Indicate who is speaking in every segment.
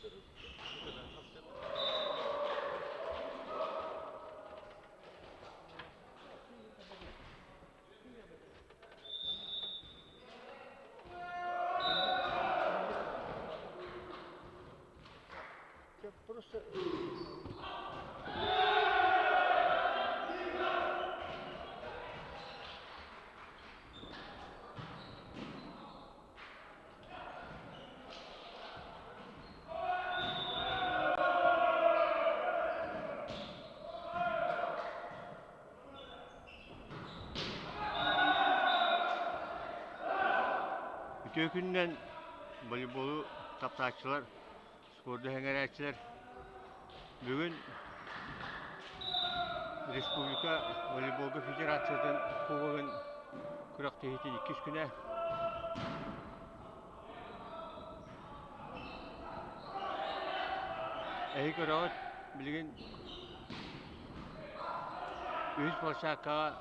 Speaker 1: Просто
Speaker 2: Kökünden voleybolu taptaççılar, sporda hengeretçiler bugün Respublika Voleybolgu Federasyası'nın Kubok'un kurak tehdit 2 güne Ehik Orat bilgin Üst Bolşak'a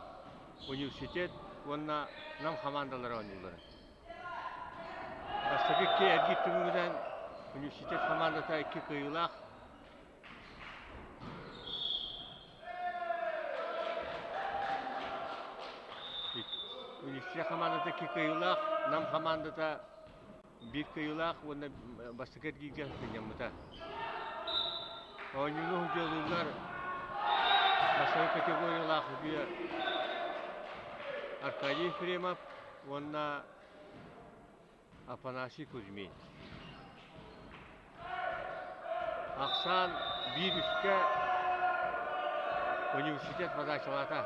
Speaker 2: üniversitet onunla nam komandaları oynuyorlar. Aslında ki erkek tümünden üniversitet komandata 2 kıyılak üniversitet komandata 2 kıyılak nam komandata 1 kıyılak onda basket giga penyamata. Oyunun hocalar basket kategoriyalar bir Arkadiy Fremov onda Apanasi Kuzmin. Aksan bir üstte üniversitet pazarçılata.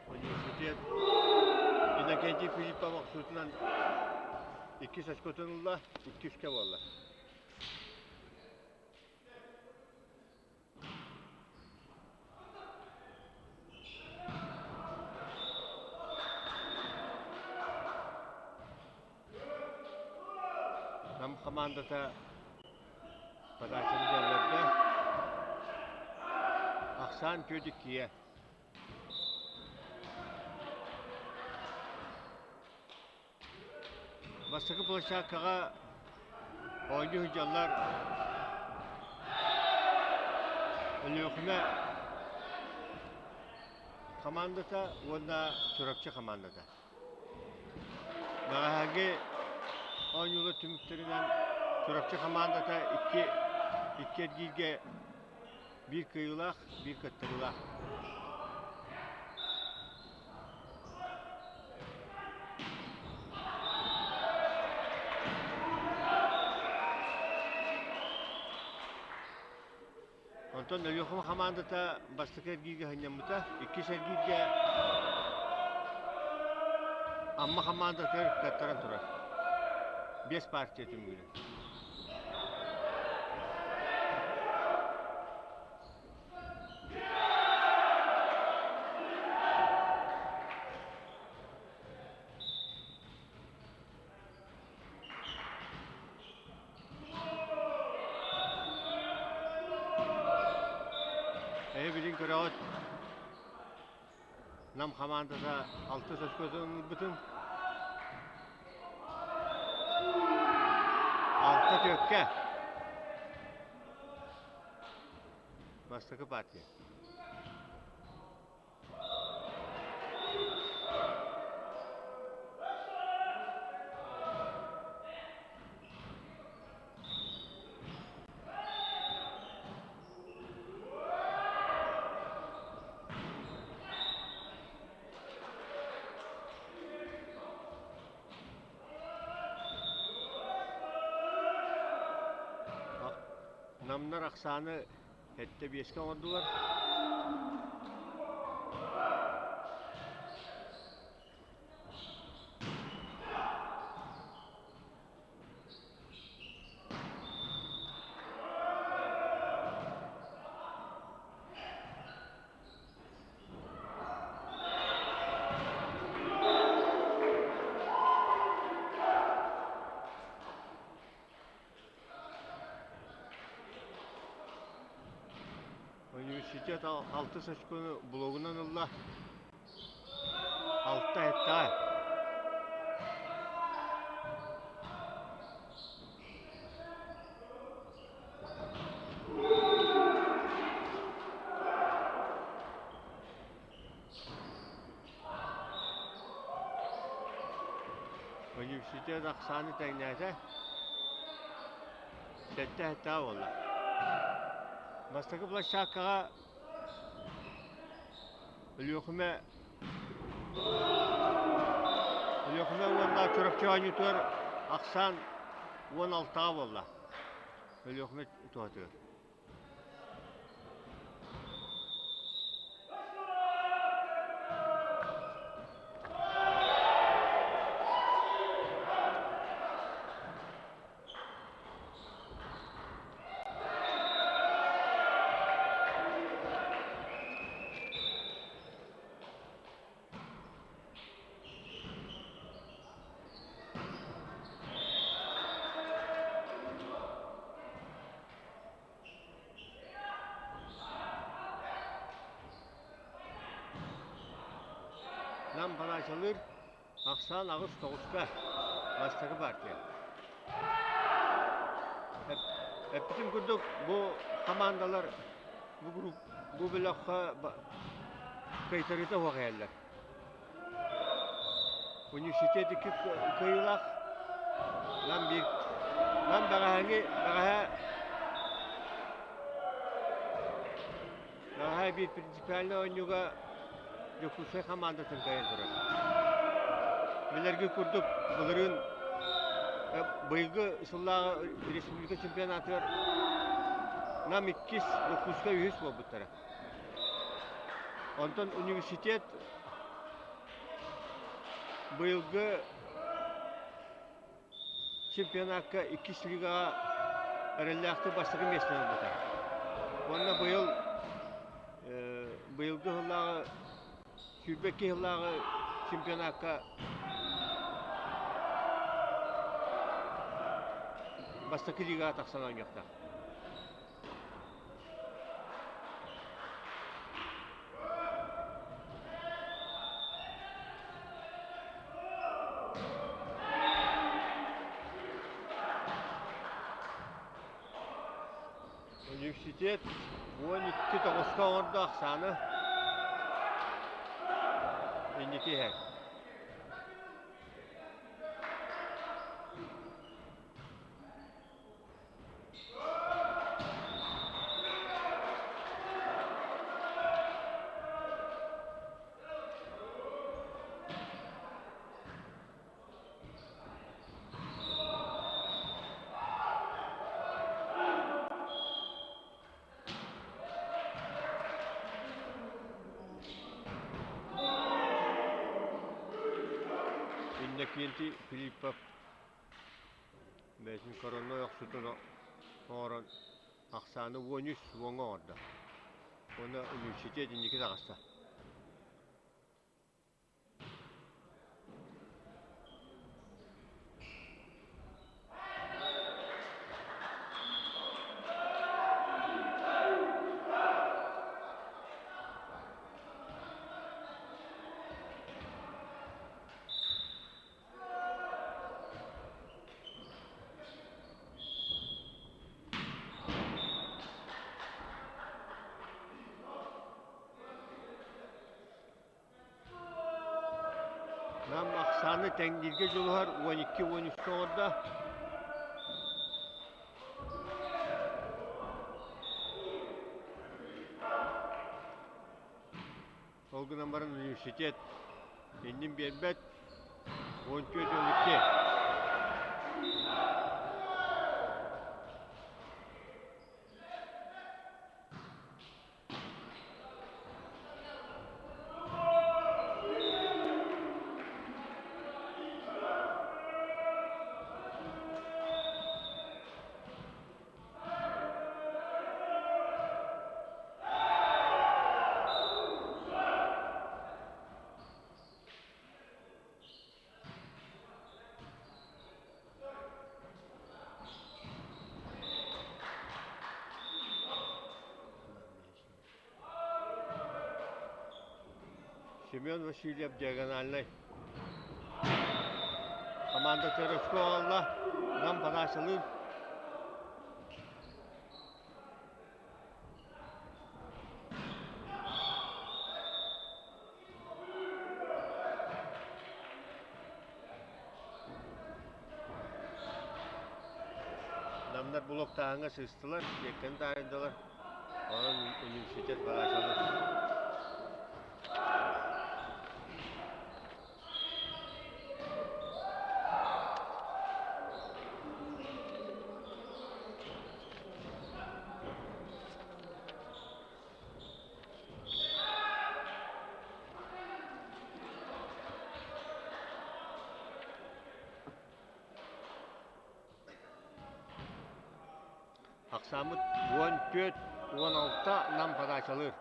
Speaker 2: Üniversitet İnakenti Filippa vaksutundan 2 saçkotunullah 2 üstte valla. Nam komandata pazarçılı yerlerde Aksan Ködükkiye. Bastıkı Bolşak'a oyuncu hüccalar Oлекминский komandata onda çorapçı komandata. Daha oyuncular tümüklerinden çorapçı komandata 2 ergilge 1 kıyılak 1 kattırılak. Ondan Oлекминский komandata bastık ergilge hanyamıta 2 ergilge amma komandata kattıran turar. 5 partiya tümüyle. Bilin kıraat nam komandada 6 söz gözünün bütün 6 kökke bastıkı partiya. Namlar aksanı hette bir eski oldular. Üniversitet 6 saçkonu blogundan Allah 6 hektar. Üniversite aksanı tegnete 7 hektar oldu. Bastaki bulaşığa Ölüyokuma onda çorapçığa yutur aksan 16 oldu. Ölüyokuma tuhatıyor. Nam panaşalır, aksan ağız toğuşka, bastaki partiya. Hep bizim kurduk bu komandalar, bu grup, bu blokka kaytarıda hoğayalar. Üniversitedeki kıyılak, nam bagaha bir prinsipalini oynuyorga Yakutsk'a komandasını kayırdılar. Bilerge kurduk, bunların bıyıgı ısıllağı Respublika Çempiyonatlar nam 2 Yakutsk'a 100 bu taraf. Ondan üniversitet bıyıgı çempionatka 2 liga aralaktı başlıkı mesleği bu taraf. Onunla bıyıgı hıllağı Kübeki yılları çempionaka bastaki liga taksan oynayakta. Üniversitet 12-9'a orada aksanı İndiki her. Indekiyenti Filipov Besin korona yok sütunu oran aksanı 13 wonga orada. Ona üniversite indiki dağısta. Nam aksanı tengilge yollar 12-13 orada. Olgu numaralı üniversitet kendim berbet 14-12. Семен Васильев диагональный. Команда Тереско алла. Нам подачалын. Namlar blok tağına sığıstılar. Yakın tarihdeler. Onun üniversitet podачалын. Aksamut 14-16 nam podачалыр.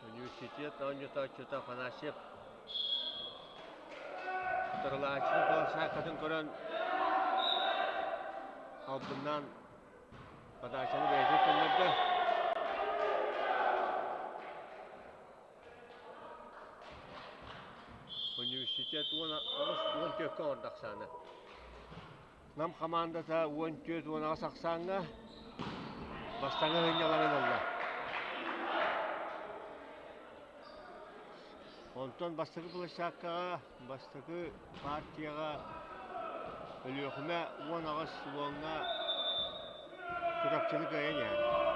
Speaker 2: Университет Онюта Панасев. Тұрылачының қалса қатын көрін алдынан подачаны бәйзет өңірді. Университет 14 ордақсаны. Нам командата 14-16 ақсаңға бастаңы ғыняларын олды. Онтон бастығы бұлышаққаға, бастығы партияға өліқіме 10 ағыз оңға тұрақчылық әйін яғын.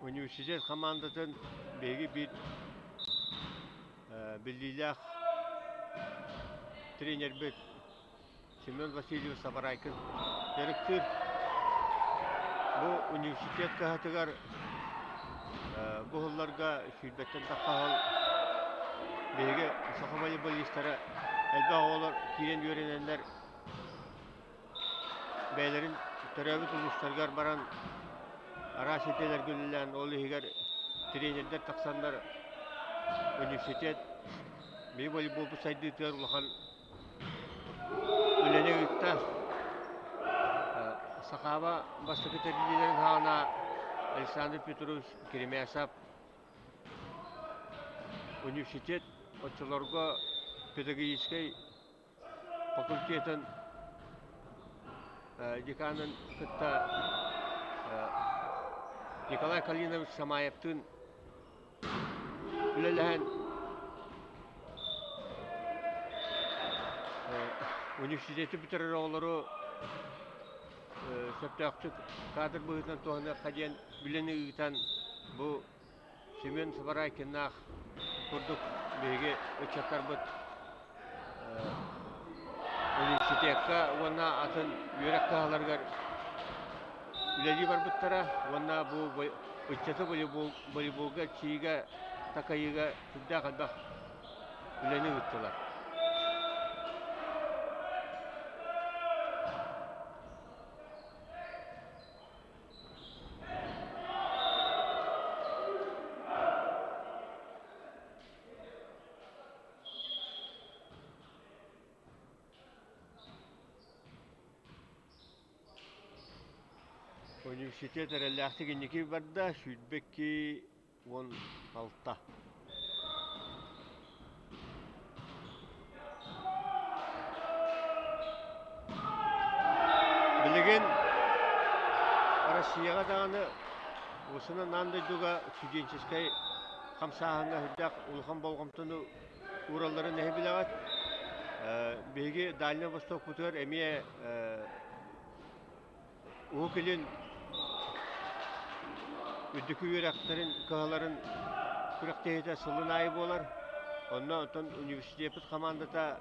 Speaker 2: Университет командатын беги бит билдилях тренер бит Семен Васильев Сабарайкин директор. Бу университет кахатыгар бухулларга шүрбеттен таққағыл беги соқы волейболистары әлбә олар кирен үйренендер бәйлерін төрәбіт ұлыстарғар баран Араш етелер гүлілен, ол егер тренердер тақсандар университет бей волейболды сайды өтер ұлақан үлене үтті. Сақаба бастықы тәрбиелерін ғана Александр Петрович Керемясап университет отчыларға педагогический факультетін деканын күтті Николай Калинович Самаевтың үлеләген университеті бітірер олары сөптәқтік кадр бұғытынан тоғына қаден білені ұғытан бұл Семен Сабарайкиннақ құрдық беге өтчаттар бұд университетқа онна атын үйрек қағаларғар Үләді бар бұттара, онна бұл ұтчаты волейболға, чиіға, тақайыға, күрді қалбақ үләні ұттылар. Университет әрәләқті кенеке барда шүйтбекке 16. Білеген Россияға дағаны осыны нандайдуға студенческай қамсағанға хүддәк ұлған болғымтыны уралары нәхі білағат. Беге Дальний Восток бұтыр әме өкілін үддікі үйрақтарын, қағаларын күректейді сылын айы болар. Онна отын университет командата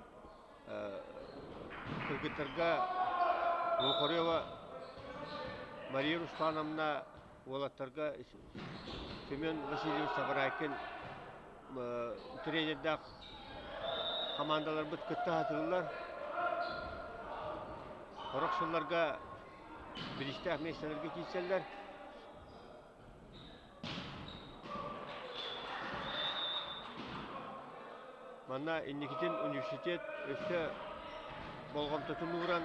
Speaker 2: кыргыттарға Лукорева Мария Руслановна олаттарға Семен Васильев Сабарайкин тренердақ командалар бұт күтті атылылар. Horaqsıllarga birişte meselelerge kilseller. Manna innikitin üniversitet öste bolğam tutunuran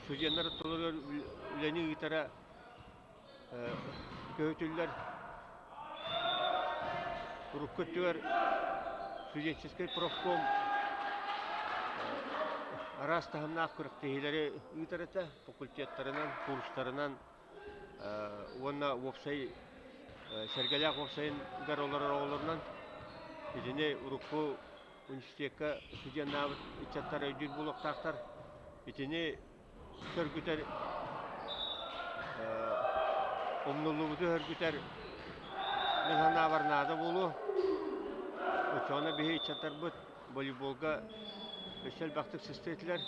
Speaker 2: stüdyenler tolur üleni gitara kötüller Рукотер, студенческий профком, раз тағымнақ күріктегілері үйтарыта, факультеттерінен, курстарынан, онна опсай, сәргәләк опсайын гароларынан, едіне Рукко университетке студеннабы үтчаттар өйдір болуқтақтар, едіне көргітер, омнулуғыды өргітер, Нехана варнада болу, учена бихи чатар бут волейболга өсел бақтық систетлер.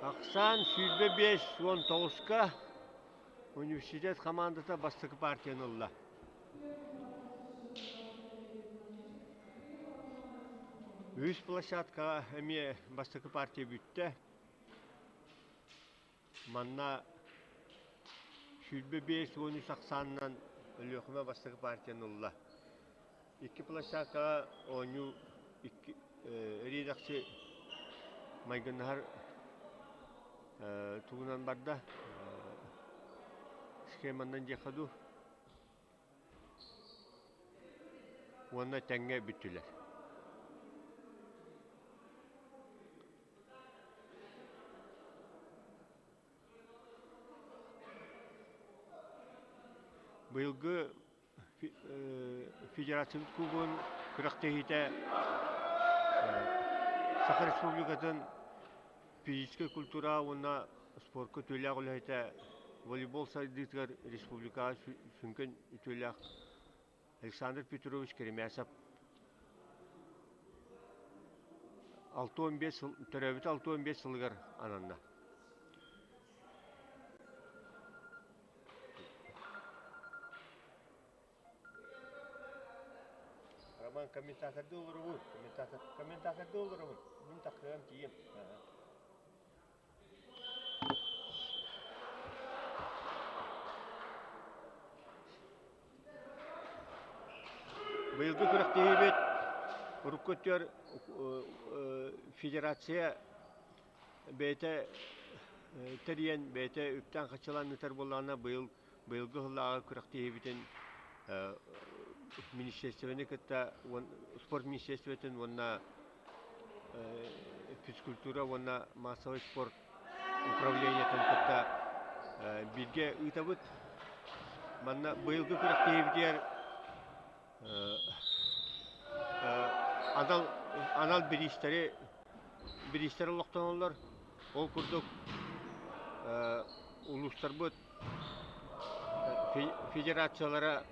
Speaker 2: Ақсан сүйбе 5-19-ка университет командата бастығы партияны ұлла. Үз площадкаға әме бастығы партия бүтті. Манна сүйбе 5-13 ақсанынан өліқіме бастығы партияны ұлла. Екі площадкаға оңу редакция майгынығар туғынан барда. Схемандан жақаду, онна тәңге бүттілер. Бұйылғы Федерациялық кубогын күрақтағыта Саха Республикатын физическая культура, онна спортқа төлі ағылайта волейбол сайдытығар республикаға сүнкен ütөліғ Александр Петрович Керемясов 6-15 сылғар ананна. Роман комментаторды олыры бұл. Комментаторды олыры бұл. Мен тақырған кейін. Бұйылғы күрақтегі бет Рукотер Федерация бәйті тәрген, бәйті үптен қачалан үтір болағына бұйылғы ғылаға күрақтегі бетін министерствені кітті, спорт министерстветін, онна физкультура, онна массовый спорт управлениетін кітті бірге ұйтабыт. Манна бұйылғы күрақтегі бітер анал бірістері лоқтан олар, ол күрдік улустар бұд федерациялары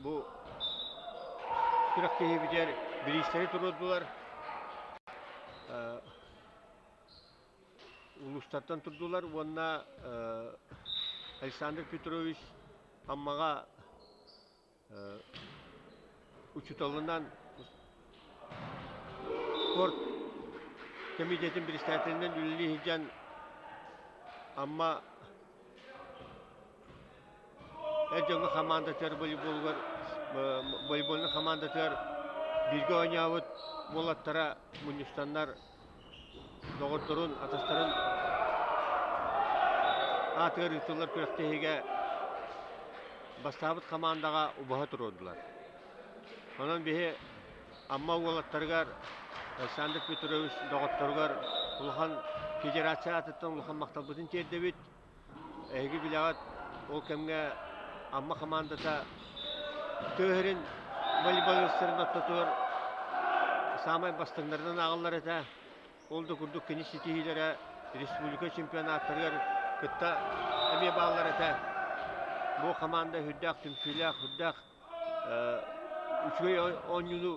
Speaker 2: бұл күрақтегі бітер бірістері тұрдылар, улустардан тұрдылар, онна Александр Петрович аммаға Усть-Алдандан спорт комитетин председателинен үлілі хиджан амма әжіңі командатар волейболны командатар бірге ойнауыт болаттара мұнистандар доғыртырын, атастарын атығыр үтілер күректегеге бастабыт командаға ұбаға тұрудылар. Онан бейі амма олаттарғар Александр Петрович доғыттарғар ұлған федерация атыттан ұлған мақталбытын терді бет. Әйгі білағат ол кәмге амма командата төхірін волейболистарын оттатығыр самай бастыңдарынан ағылар әті. Олды күрдік кені сетейілері республика чемпионаттарғар күтті әме бағылар әті. Бұл команда хүддақ, түмсілақ, хүддақ, үшгей ойнылу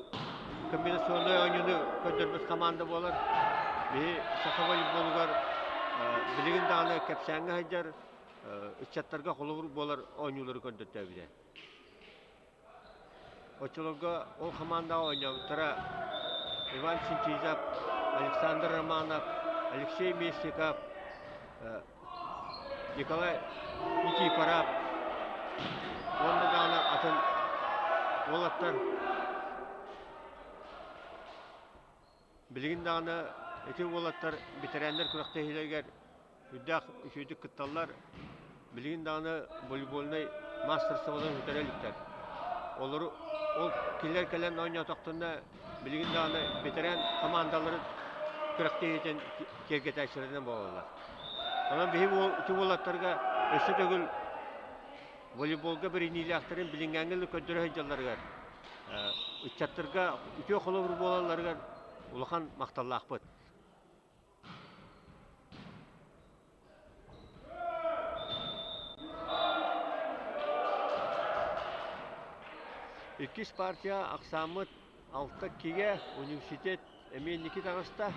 Speaker 2: комбинационный oyunu көндөрбөс команда болар. Bir saha voleybolgar bilgin dağını kepsenge haycar içatlarga kolur bolar oynuları köndörtebide. Oçolorga o komanda oynayıptıra Ivan Sinchizap, Александр Романов, Алексей Месников, Николай Никифоров. Onda dağını atın olatlar. Bilgin dağını eti olatlar bitirenler kurakta hilerger üddağ üçüydük kıttallar bilgin dağını voleyboluna mastersa olan hüterelikler. Ol killer kelen oynuyor taktığında bilgin dağını bitiren komandaları kurakta hiten kerget açılarından bağlılar. Ama behi eti olatlarga ösü tögül voleybolga bir iniyle aktarın bilingengeli köndürü heycelerler. Üççattırga üçü kolubur bolarlarga ulakan maktallaq bıt. İkiz partiya aksamıt altta kige üniversitet emeğindeki tanışta.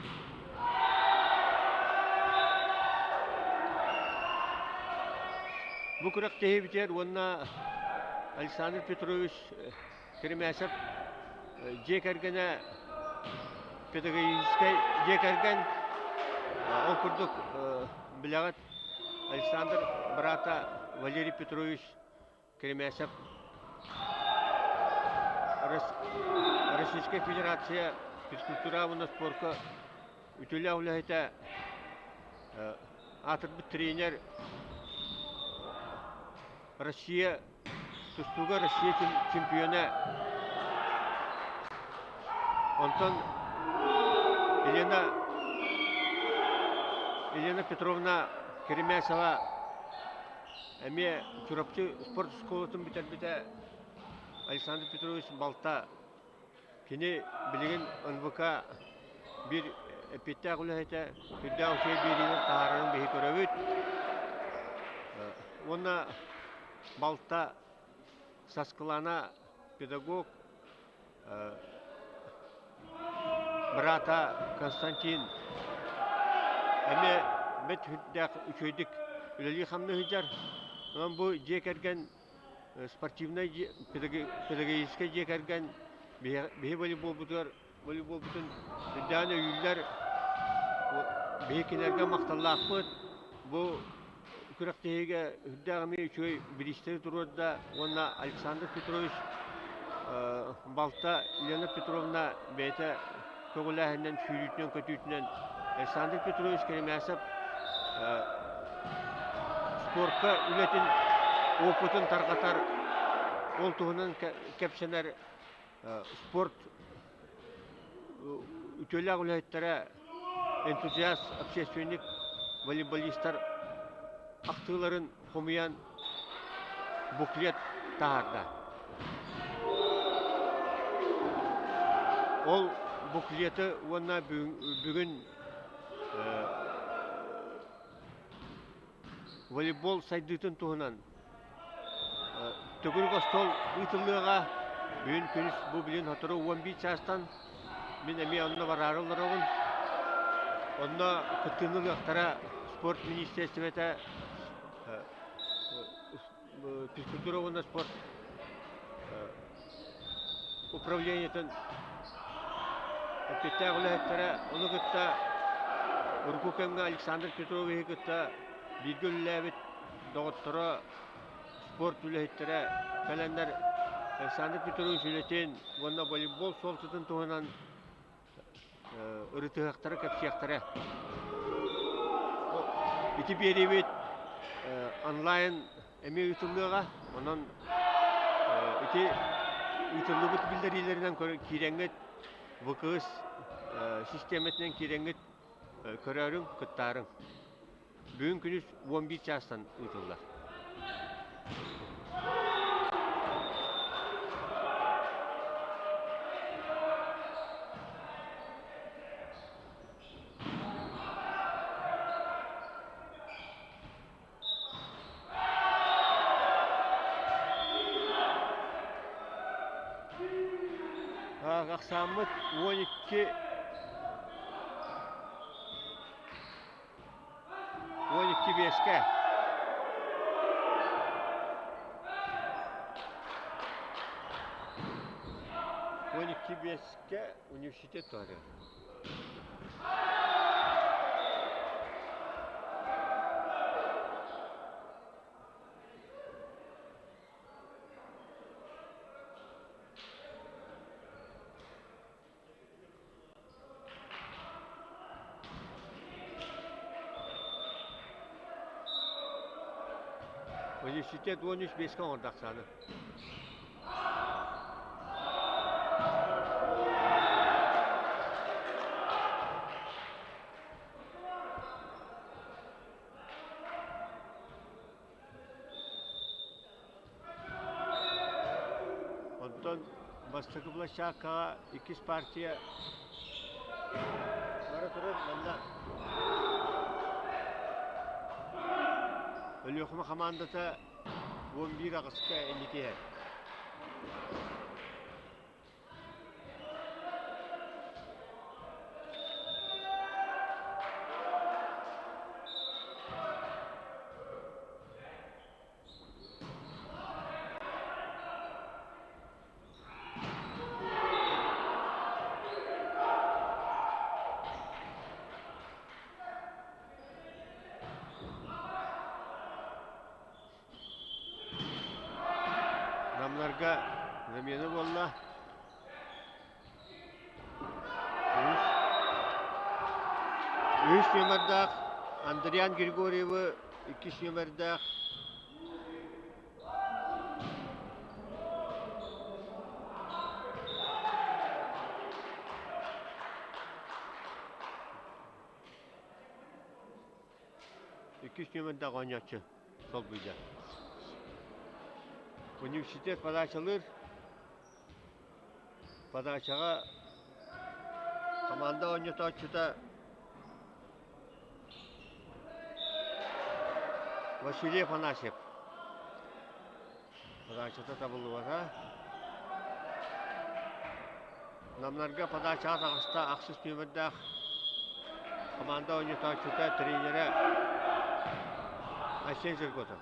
Speaker 2: Bu kurak tehi biter, onunla Alexander Petrovich Krimesep Cekergen'e pedagogический Cekergen ol kurduk bilagat Alexander brata Валерий Петрович Кремесов Российская Федерация физкультурного спорта ütüllä атыр bir тренер Россия Тустуга Россия чемпионы Антон Елена Петровна Кремесова әме чурапчы спорт школатын бітер Александр Петрович Балта кені білген НВК bir epette ağılahete kürdağ uçaya birinin taharının behi körövüt ona Balta Saskılana pedagog brata Konstantin әме бет хүддәк üçöydük üleli xamны hıcar bu jekergen спортивный педагогический jekergen behi voleybol butun hüddağını yüller behi kinerge maqtallaq bıt bu kürektehige hüddağımı üçöy birişteri durur da ona Alexander Petrovich Balta Elena Petrovna bete kögülähinden sürütünen kötütünen Alexander Petrovich Kремесов sportka ületin oputun tarqatar ol tuğunun kepsener sport ütölä ulaytlara entuziast общественник волейболисттар актыларын хомуян буклет таарда. Ол буклеті ona бүгін волейбол сайдытын туғынан түгіл қостол ұйтылыға бүгін күніс бұл білін hatırı 11 частан мен әме онына барары оларығын онына күттіңіл ақтара спорт министерствета физкультурована спорт управлениетін Петтәк үләттәрі оны күтті Үрку кәмге Александр Петрович күтті бірге үләбет доғыттыры спорт үләттәрі кәләндер Александр Петрович үләтен онына волейбол солтытын туғынан ұрытығақтары кәпсияқтары. Үті беребет онлайн әме үтіліға, онын үті үтілі бұт білдерелерінен кереңгет ВКС системетінен кереңгет көрәрің, күттарың. Бүгін күніс 11 частан ұтылды. Aksamıt 12 5'ke. 12 5'ke üniversitet var. Üniversitet 13 5'ke orada sanı. Ondan baştaki bulaşığa iki partiye var durur bende. Ölüyokma komandası 11 Ağustos'ta 52'ye. Namlarga zameni bolla. Üç numaradak Andrian Grigoryev, iki numaradak oynaçı sol buyda. Üniversitet padaşalır. Padaşağa komanda oynataçıda Vasiliy Panashev. Padaşada tabulu var ha. Namlarga padaşağa tağışta Aksız Mehmet'de komanda oynataçıda trenere Ayşen Zirgotov.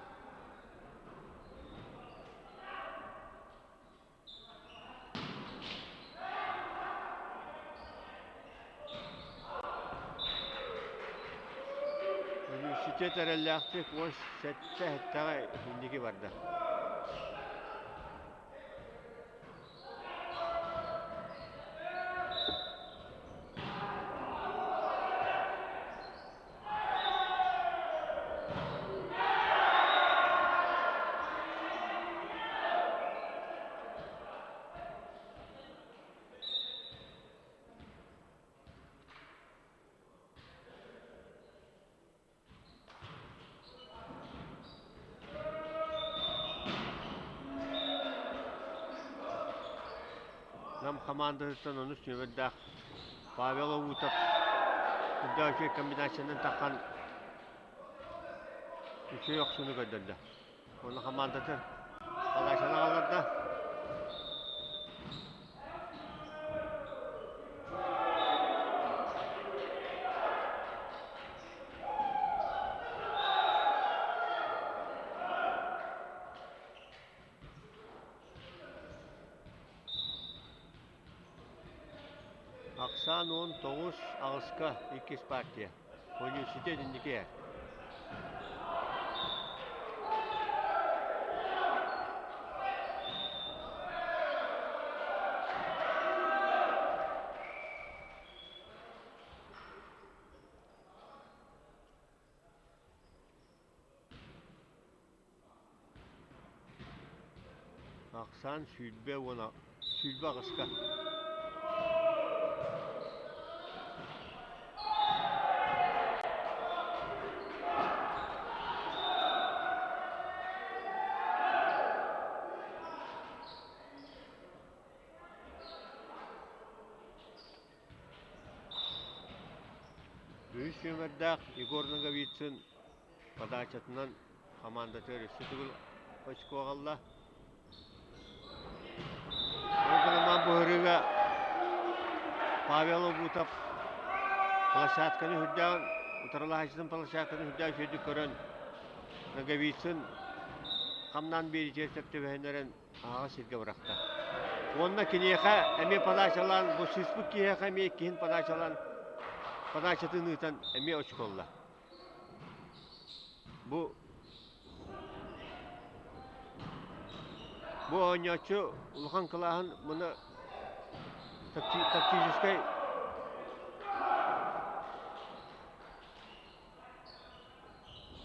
Speaker 2: Üniversitet aralaktık o sette hatta indiki vardı. Нам командасынан onun üstünde Pavel Ovutov Kuddaşe kombinasyonundan takan üçü yok şunu gördüler. Onun komandası Palaşana alırdı. Aksan 19 Ağustos'ta iki partiya. Üniversitet indiki yer. Aksan Südbe ona Südbe Ağustos'ta. Üç numarada Igor'un gavitsin padaçatından komandatör Sütügül Koçkoğal'la. O zaman bu hırıga Павелов бутап площадканы хүддән, утарлахачының площадканы хүддән сөйді көрін. Нагавицын қамнан бері жерсепті бәйнерін аға сирге бұрақта. Онна кенеға әме падашалан, бұл сыспық кеға әме кейін падашалан, падашатын ұйтан әме очколла. Бұл ойнатшы ұлған қылағын мұны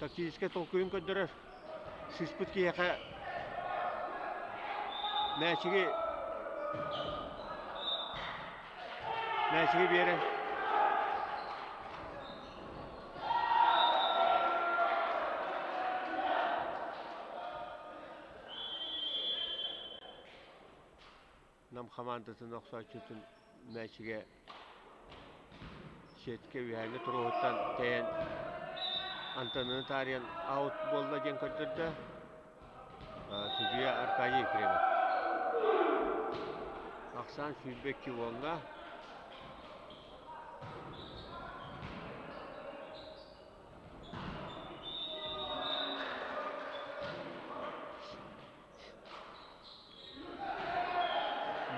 Speaker 2: тактическай толкуын көндірір. Сыспыт кеға мәчіге бері. Нам командатын оқсачытын мәчіге шетке үйәңі тұрғыттан тәйін Антонын тариян аут болда ден көндірді. Судья Аркадий Кремов. Ақсан Сүйбек Кивонға.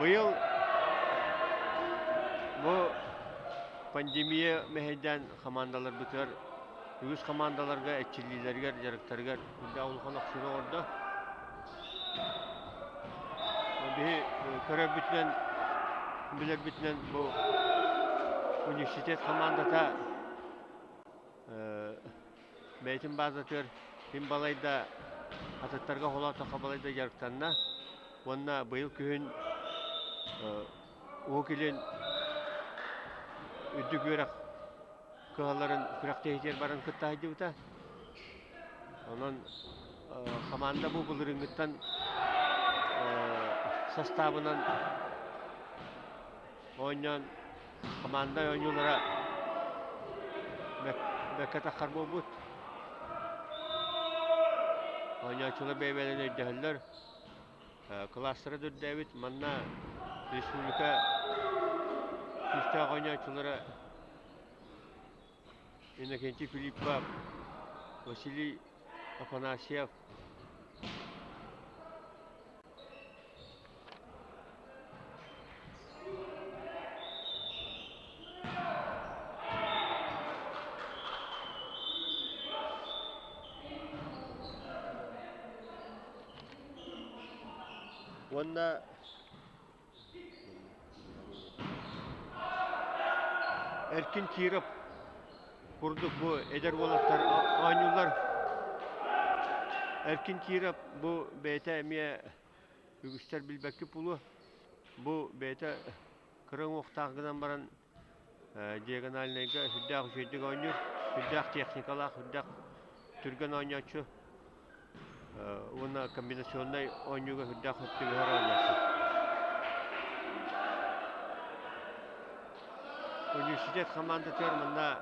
Speaker 2: Бұйыл бұл пандемия мәйден командалар бүтер. Үгіз командаларға, әтчілілергер, жарықтарғар үлді ауылған ақшыға орды. Көрі бүтінен, білер бүтінен бұл университет командата мәйтін базатыр, мен балайда ататтарға қолата қабалайда жарықтанна. Онына бұйыл күйін оғылен үдді көріқ кығаларын күрәқті етер барын күтті айды бұта. Оның команда бұл рыңғыттан составынан ойнан команда ойнулара бәккет ақар бұл бұд. Ойнанчылы бәйбәлін өйдәхілдер. Кластыры дүрдәвіт, манна республика күстәғ ойнанчылары Иннокентий Филиппов, Василий Афанасьев. Онда Эркин Киров Kurduk bu eder bolatlar aynılar. Erkin Kirap bu beta emiye ügüçler bilbekki pulu. Bu beta kırın oktağından baran diagonalnega hüddaq şeydik oynuyor. Hüddaq teknikalak, hüddaq türgen oynaçı. Ona kombinasyonda oynuyor hüddaq hüddaq her oynaçı. Üniversitet komanda terminde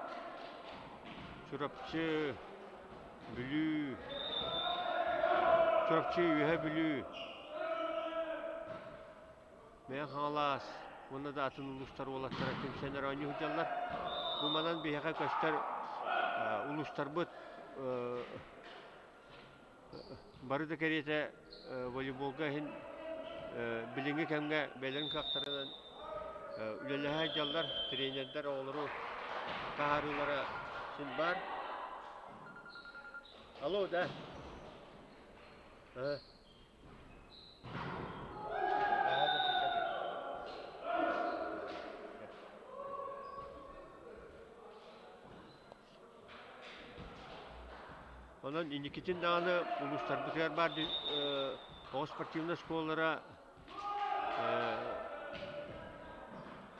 Speaker 2: Çorapçı, Bülü, Çorapçı, Ühe Bülü, Ben Halas, onda da atın uluslar olatlara kimseler oynuyor hüccalar. Bu manan bir haka göster uluslar bıt, barı da kerete voleybolga hin bilingi kemge belerin kaktarından ülelehe hüccalar, trenerler oğulları kaharılara Şimdi var. Alo da. Onun indiketin dağını uluslar bitirer vardı. O sportivna şkollara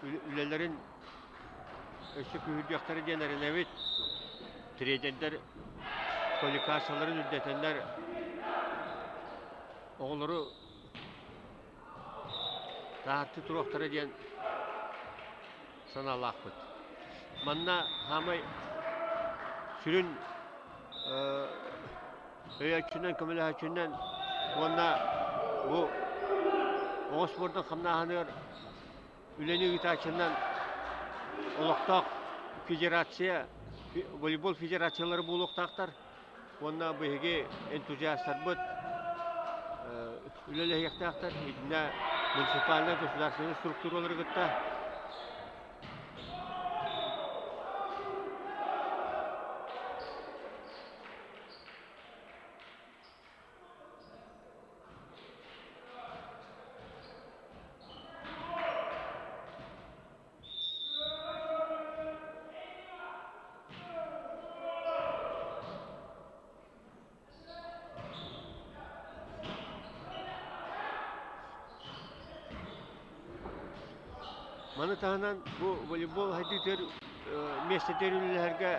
Speaker 2: ülelerin Öşük hüccakları denerin evet. Tredenler, kolikasaların üddetenler oğulları rahatlı turuqtara diyen sana Allah bud. Manna hamay sürün öyakçından, kömülahçından ona bu Oğuzbor'dan kamnahanır üleni ütaçından Олықтақ федерация, волейбол федерациялары бұл олықтақтар. Онна бұйге энтузиастар бұд, үлелі аяқтақтар, едіне муниципальный государственный структуралары күтті. Маны тағынан бұл волейбол хайдытер местетер үлілерге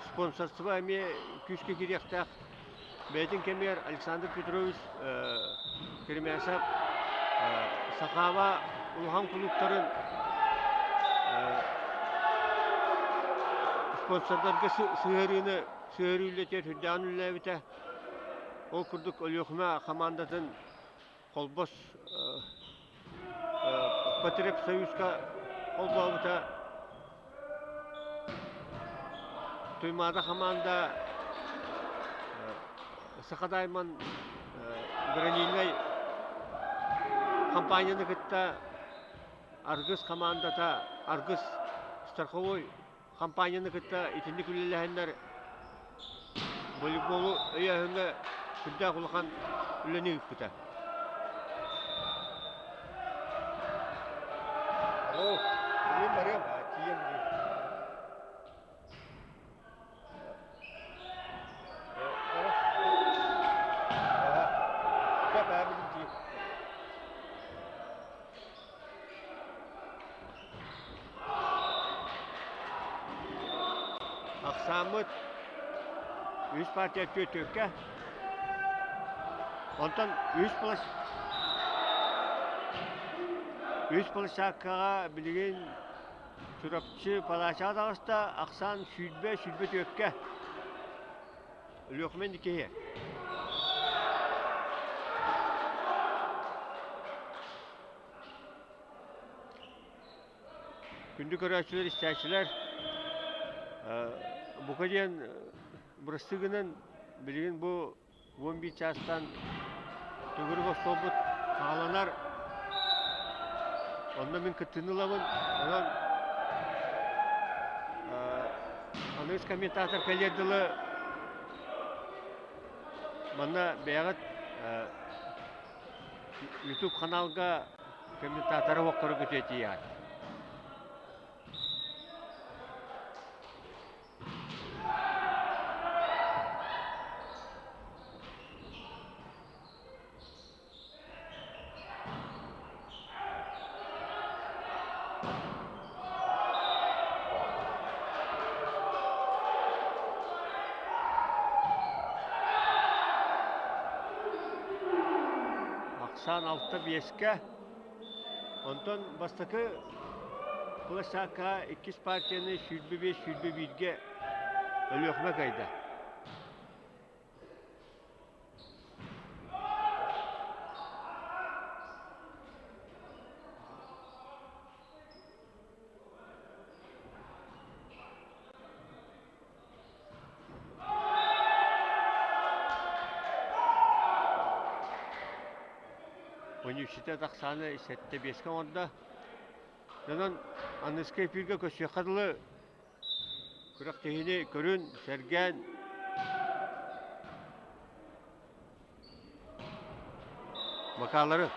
Speaker 2: спонсорство әме күшке керектақ. Бәйтін кемер Александр Петрович Керемесап Сақава ұлған клубтарын спонсордарға сүйерілетер хүдден үліләбіті. Ол күрдік Олекминский командатын қолбос Потреб союзка олбауыта Туймада команда Сақадайман гранильной компанияны кітті Аргыс командата Аргыс страховой компанияны кітті итінді күлеләхендер волейболу өйәхіңі күлді құлған үліні үппіті.
Speaker 1: Алло, барем, тием.
Speaker 2: Ақсамыт үз партия төтөкке. Онтан үз площадкаға білген түрапчы палаша дағыста ақсан сүрбе төкке. Олекминский кеге. Күнді көрәшілер, істәшілер бұқа дейін бұрыстығынан білген бұл 11 жастан түгірі қосылбыт қағаланар. Онда мен күттініламын. Аныз комментатор кәлерділі мана бәғіт YouTube каналға комментаторы оқыры күтеті яғын. Сан алты беске, онтон бастықы площадка 2 партияны сүрбе-1-ге Олекминский кайда. Университет ақсаны сәтті бескен онда. Жонан анысқа епірге көсе қадылы күрақтегіне көрін, сәрген. Макалары.